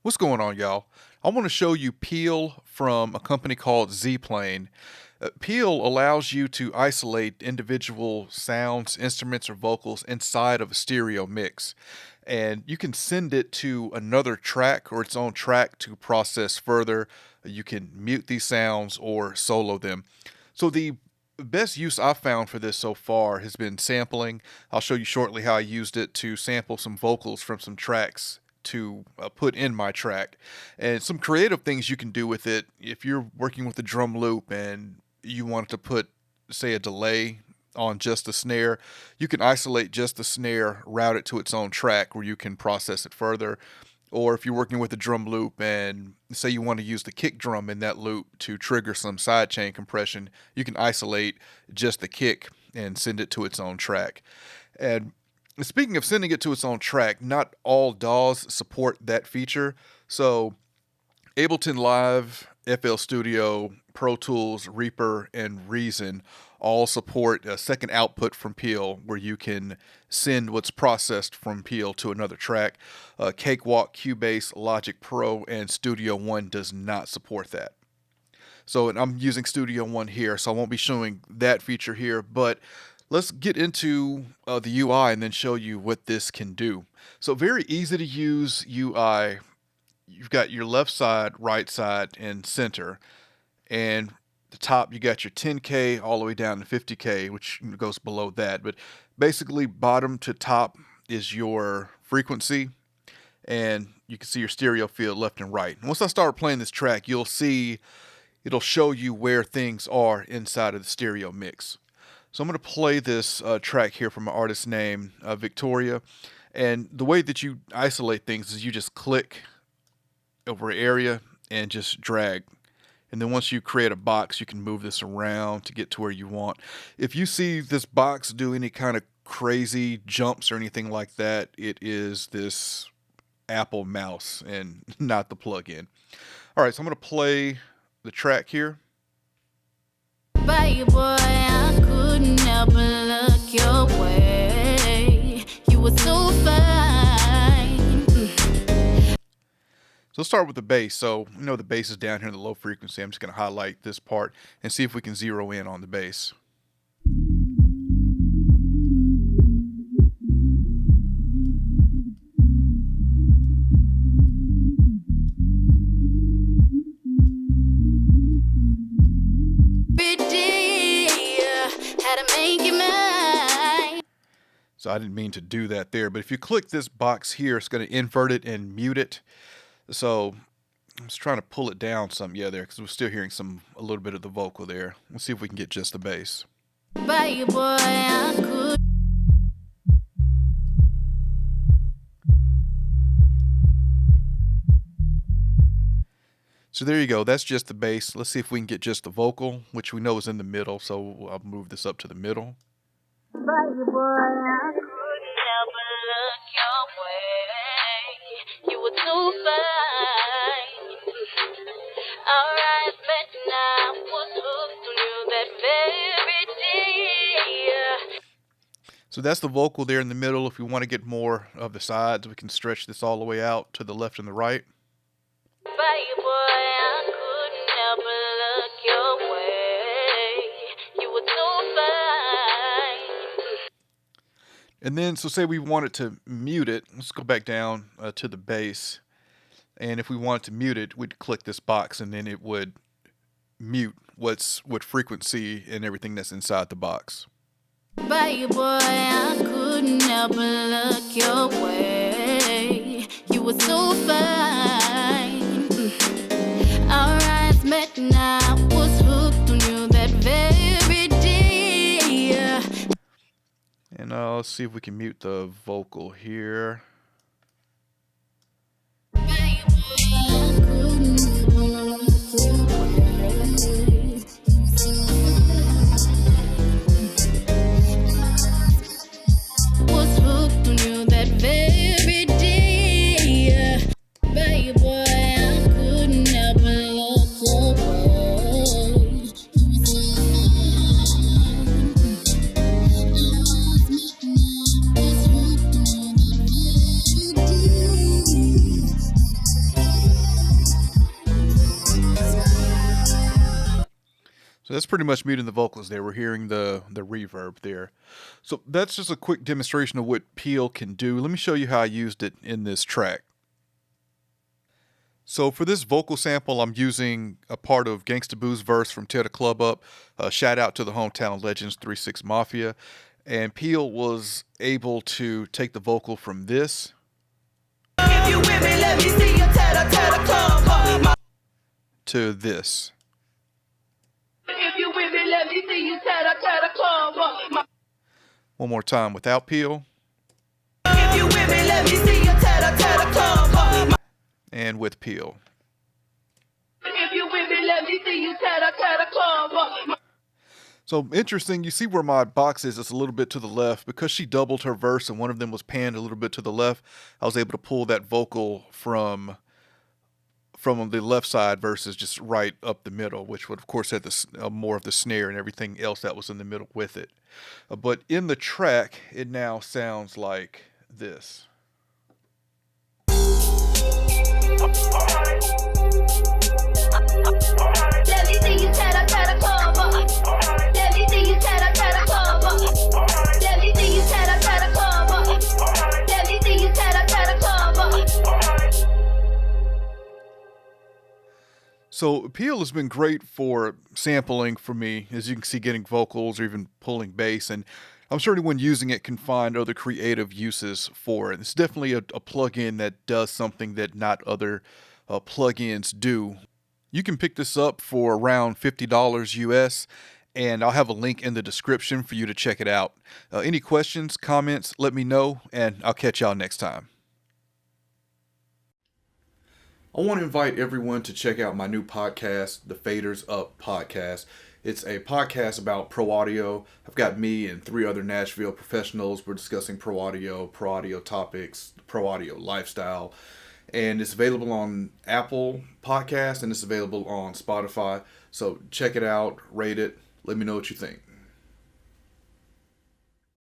What's going on, y'all? I want to show you Peel from a company called Zplane. Peel allows you to isolate individual sounds, instruments, or vocals inside of a stereo mix. And you can send it to another track or its own track to process further. You can mute these sounds or solo them. So the best use I've found for this so far has been sampling. I'll show you shortly how I used it to sample some vocals from some tracks to put in my track, and some creative things you can do with it. If you're working with a drum loop and you want to put, say, a delay on just the snare, you can isolate just the snare, route it to its own track where you can process it further. Or if you're working with a drum loop and say you want to use the kick drum in that loop to trigger some sidechain compression, you can isolate just the kick and send it to its own track. And speaking of sending it to its own track, not all DAWs support that feature. So Ableton Live, FL Studio, Pro Tools, Reaper, and Reason all support a second output from Peel where you can send what's processed from Peel to another track. Cakewalk, Cubase, Logic Pro, and Studio One does not support that. So, and I'm using Studio One here, so I won't be showing that feature here, but let's get into the UI and then show you what this can do. So very easy to use UI. You've got your left side, right side, and center. And the top, you got your 10K all the way down to 50K, which goes below that. But basically, bottom to top is your frequency. And you can see your stereo field left and right. And once I start playing this track, you'll see it'll show you where things are inside of the stereo mix. So I'm going to play this track here from an artist named Victoria. And the way that you isolate things is you just click over an area and just drag. And then once you create a box, you can move this around to get to where you want. If you see this box do any kind of crazy jumps or anything like that, it is this Apple mouse and not the plugin. All right, so I'm going to play the track here. Boy, I couldn't help but look your way. You were so fine. So let's start with the bass. So we know the bass is down here in the low frequency. I'm just going to highlight this part and see if we can zero in on the bass. So I didn't mean to do that there, but if you click this box here, it's going to invert it and mute it. So I'm just trying to pull it down some, yeah, there, because we're still hearing a little bit of the vocal there. Let's see if we can get just the bass. So there you go, that's just the bass. Let's see if we can get just the vocal, which we know is in the middle, so I'll move this up to the middle. You were too fine. Alright, but now was hooked on you that very day. So that's the vocal there in the middle. If we want to get more of the sides, we can stretch this all the way out to the left and the right. And then, so say we wanted to mute it. Let's go back down to the bass. And if we wanted to mute it, we'd click this box and then it would mute what frequency and everything that's inside the box. Boy, I couldn't help but look your way. You were so fine. Our eyes met and I was hooked on you that very day. And let's see if we can mute the vocal here. So that's pretty much muting the vocals there. We're hearing the reverb there. So that's just a quick demonstration of what Peel can do. Let me show you how I used it in this track. So for this vocal sample, I'm using a part of Gangsta Boo's verse from Tear the Club Up. Shout out to the Hometown Legends 3-6 Mafia. And Peel was able to take the vocal from this If you with me, let me see you tear the club up. to this. If you with me, let me see you tear the club up. One more time without Peel. If you with me, let me see you tear the club up. And with Peel. If you with me, let me see you tear the club up. So interesting, you see where my box is, it's a little bit to the left. Because she doubled her verse and one of them was panned a little bit to the left, I was able to pull that vocal from the left side versus just right up the middle, which would of course have more of the snare and everything else that was in the middle with it. But in the track, it now sounds like this. Let me see you tear the club up. Let me see you tear the club up. Let me see you tear the club up. Let me see you tear the club up. So Peel has been great for sampling for me, as you can see, getting vocals or even pulling bass, and I'm sure anyone using it can find other creative uses for it. It's definitely a plugin that does something that not other plugins do. You can pick this up for around $50 US, and I'll have a link in the description for you to check it out. Any questions, comments, let me know, and I'll catch y'all next time. I want to invite everyone to check out my new podcast, the Faders Up Podcast. It's a podcast about pro audio. I've got me and 3 other Nashville professionals. We're discussing pro audio topics, pro audio lifestyle. And it's available on Apple Podcasts and it's available on Spotify. So check it out, rate it, let me know what you think.